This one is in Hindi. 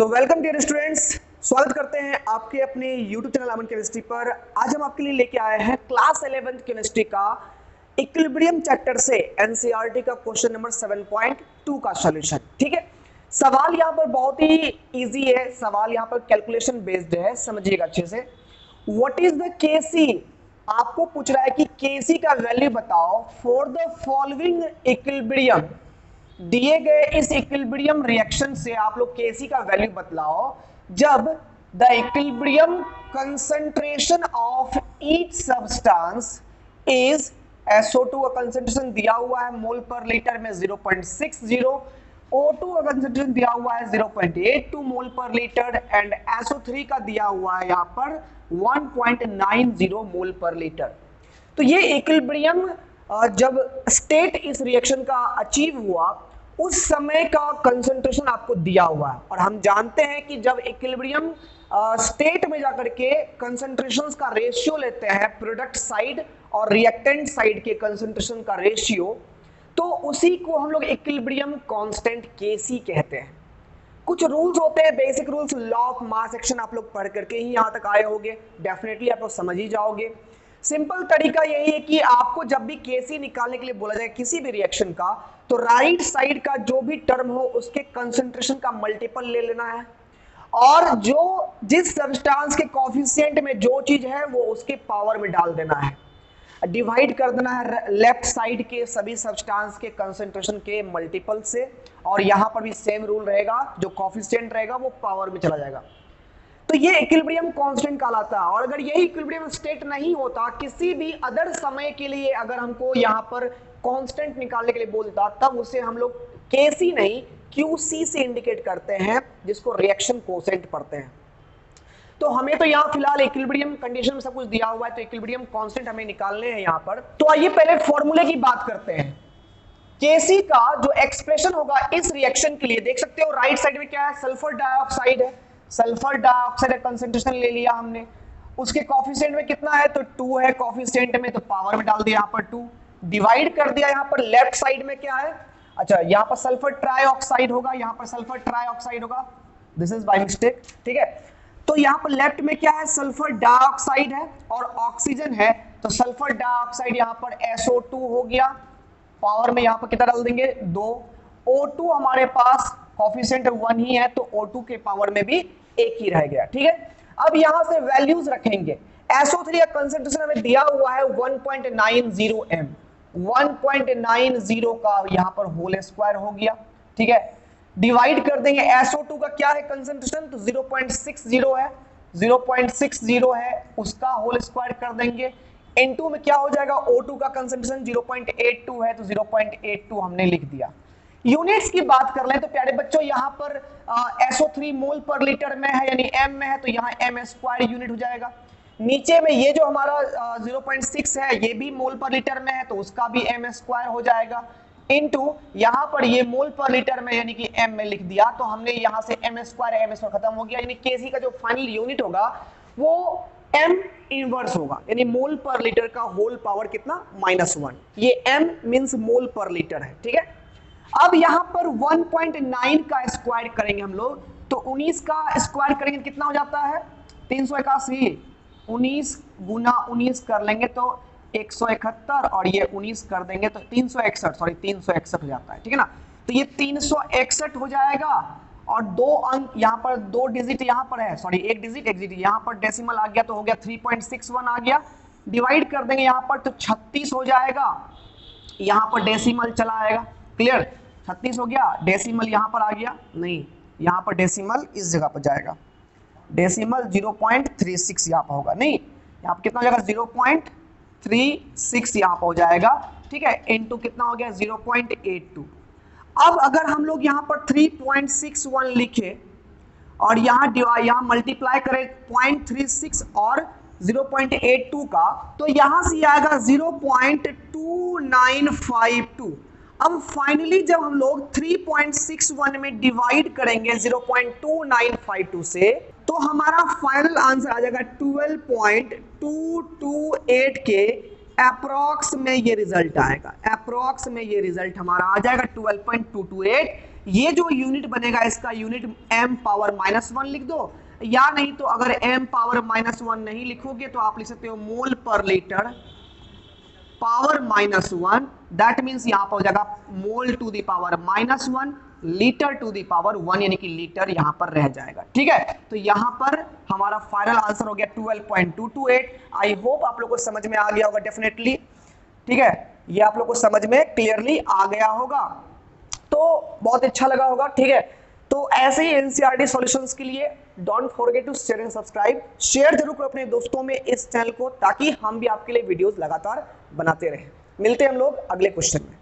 तो वेलकम डियर स्टूडेंट्स, स्वागत करते हैं आपके अपने YouTube चैनल अमन केमिस्ट्री पर। आज हम आपके लिए लेके आए हैं क्लास 11th केमिस्ट्री का इक्विलिब्रियम चैप्टर से एनसीईआरटी का क्वेश्चन नंबर 7.2 का सॉल्यूशन। ठीक है, सवाल यहाँ पर बहुत ही इजी है, सवाल यहाँ पर कैलकुलेशन बेस्ड है, समझिएगा अच्छे से। व्हाट इज द केसी, आपको पूछ रहा है कि केसी का वैल्यू बताओ फॉर द फॉलोइंग इक्विलिब्रियम। दिए गए इस इक्विलिब्रियम रिएक्शन से आप लोग केसी का वैल्यू बतलाओ जब the equilibrium concentration of each substance is SO2 का कंसंट्रेशन दिया हुआ है मोल पर लीटर में 0.60, O2 का कंसंट्रेशन दिया हुआ है 0.82 मोल पर लीटर एंड SO3 का दिया हुआ है यहां पर 1.90 मोल पर लीटर। तो ये इक्विलिब्रियम जब स्टेट इस रिएक्शन का अचीव हुआ उस समय का कंसंट्रेशन आपको दिया हुआ है, और हम जानते हैं कि जब इक्विलिब्रियम स्टेट में जाकर के कंसंट्रेशंस का रेशियो लेते हैं, प्रोडक्ट साइड और रिएक्टेंट साइड के कंसंट्रेशन का रेशियो, तो उसी को हम लोग इक्विलिब्रियम कांस्टेंट केसी कहते हैं। कुछ रूल्स होते हैं, basic rules, law of mass action आप लोग पढ़ करके ही यहां तक आए होंगे, डेफिनेटली आप लोग समझ ही जाओगे। सिंपल तरीका यही है कि आपको जब भी केसी निकालने के लिए बोला जाए किसी भी रिएक्शन का, तो राइट साइड का जो भी टर्म हो उसके कंसंट्रेशन का मल्टीपल ले लेना है, और जो जिस सब्सटेंस के कोफिशिएंट में जो चीज है वो उसके पावर में डाल देना है, डिवाइड कर देना है लेफ्ट साइड के सभी सब्सटेंस के कंसंट्रेशन के मल्टीपल से, और यहां पर भी सेम रूल रहेगा, जो कोफिशिएंट रहेगा वो पावर में चला जाएगा। तो ये इक्विलिब्रियम कांस्टेंट कहलाता है। और अगर यही इक्विलिब्रियम स्टेट नहीं होता, किसी भी अदर समय के लिए अगर हमको यहाँ पर कांस्टेंट निकालने के लिए बोलता, तब उसे हम लोग केसी नहीं क्यूसी से इंडिकेट करते हैं, जिसको रिएक्शन कोसेंट पढ़ते हैं। तो हमें तो यहाँ फिलहाल इक्विलिब्रियम कंडीशन में सब कुछ दिया हुआ है, तो इक्विलिब्रियम कांस्टेंट हमें निकालने हैं यहाँ पर। तो आइए पहले फॉर्मूले की बात करते हैं। केसी का जो एक्सप्रेशन होगा इस रिएक्शन के लिए, देख सकते हो राइट साइड में क्या है, सल्फर डाइऑक्साइड है, सल्फर डाइऑक्साइड का कंसंट्रेशन ले लिया हमने, उसके कोफिशिएंट में कितना है, तो 2 है कोफिशिएंट में, तो पावर में डाल दिया यहाँ पर 2, डिवाइड कर दिया यहाँ पर लेफ्ट साइड में क्या है, अच्छा यहाँ पर सल्फर ट्राइऑक्साइड होगा, यहाँ पर सल्फर ट्राइऑक्साइड होगा, दिस इज बाय मिस्टेक, ठीक है। तो यहाँ पर लेफ्ट में क्या है, सल्फर डाइऑक्साइड है और ऑक्सीजन है, तो सल्फर डाइऑक्साइड यहाँ पर SO2 हो गया, पावर में यहाँ पर कितना डाल देंगे 2, O2 हमारे पास कोफिशिएंट 1 ही है, तो O2 के पावर में भी एक ही रह गया, ठीक है। अब यहां से वैल्यूज रखेंगे। SO3 का कंसंट्रेशन हमें दिया हुआ है 1.90 m, 1.90 का यहां पर होल स्क्वायर हो गया, ठीक है। डिवाइड कर देंगे, SO2 का क्या है कंसंट्रेशन, तो 0.60 है, 0.60 है, उसका होल स्क्वायर कर देंगे, N2 में क्या हो जाएगा, O2 का कंसंट्रेशन 0.82 है, तो 0.82 हमने लिख दिया। यूनिट्स की बात कर लें तो प्यारे बच्चों यहाँ पर SO3 मोल पर लीटर में है, यानी m में है, तो यहाँ m स्क्वायर यूनिट हो जाएगा। नीचे में ये जो हमारा 0.6 है ये भी मोल पर लीटर में है, तो उसका भी m स्क्वायर हो जाएगा, इनटू यहाँ पर ये मोल पर लीटर में यानी कि m में लिख दिया, तो हमने यहाँ से m स्क्वायर खत्म हो गया, यानी केसी का जो फाइनल यूनिट होगा वो m इनवर्स होगा, यानी मोल पर लीटर का होल पावर कितना, -1। ये m मींस मोल पर लीटर है, ठीक है। अब यहां पर 1.9 का स्क्वायर करेंगे हम लोग, तो 19 का स्क्वायर करेंगे कितना हो जाता है, 381, 19 गुना 19 कर लेंगे तो 171, और ये 19 कर देंगे तो 361 हो जाता है, ठीक है ना। तो ये 361 हो जाएगा, और 2 अंक यहाँ पर, 2 डिजिट यहाँ पर है, सॉरी 1 डिजिट यहाँ पर डेसिमल आ गया, तो हो गया 3.61 आ गया, डिवाइड कर देंगे यहाँ पर तो 36 हो जाएगा, यहाँ पर डेसिमल चला आएगा, क्लियर, 36 हो गया, डेसिमल यहां पर आ गया, नहीं यहां पर डेसिमल इस जगह पर जाएगा, डेसिमल 0.36 यहां पर होगा, नहीं यहां पर कितना हो जाएगा 0.36 यहां पर हो जाएगा, ठीक है, इनटू कितना हो गया 0.82। अब अगर हम लोग यहां पर 3.61 लिखे और यहां मल्टीप्लाई करें 0.36 और 0.82 का, तो यहां से आएगा 0.2952। अब फाइनली जब हम लोग 3.61 में डिवाइड करेंगे 0.2952 से, तो हमारा फाइनल आंसर आ जाएगा 12.228 के अप्रॉक्स में ये रिजल्ट आएगा, अप्रॉक्स में ये रिजल्ट हमारा आ जाएगा 12.228 ये जो यूनिट बनेगा इसका यूनिट m पावर -1 लिख दो, या नहीं तो अगर m पावर -1 नहीं लिखोगे तो आप लिख सकते हो मोल पर लीटर पावर -1, दैट मीन्स यहां पर हो जाएगा mole to the power -1 litre to the power 1, यानी कि लीटर यहां पर रह जाएगा। ठीक है, तो यहां पर हमारा फाइनल आंसर हो गया 12.228। आई होप आप लोगों को समझ में आ गया होगा डेफिनेटली। ठीक है, ये आप लोगों को समझ में क्लियरली आ गया होगा, तो बहुत अच्छा लगा होगा। ठीक है, तो ऐसे ही एनसीईआरटी सॉल्यूशंस के लिए don't forget to share and subscribe, share जरूर करो अपने दोस्तों में इस चैनल को, ताकि हम भी आपके लिए वीडियोस लगातार बनाते रहें। मिलते हैं हम लोग अगले क्वेश्चन में।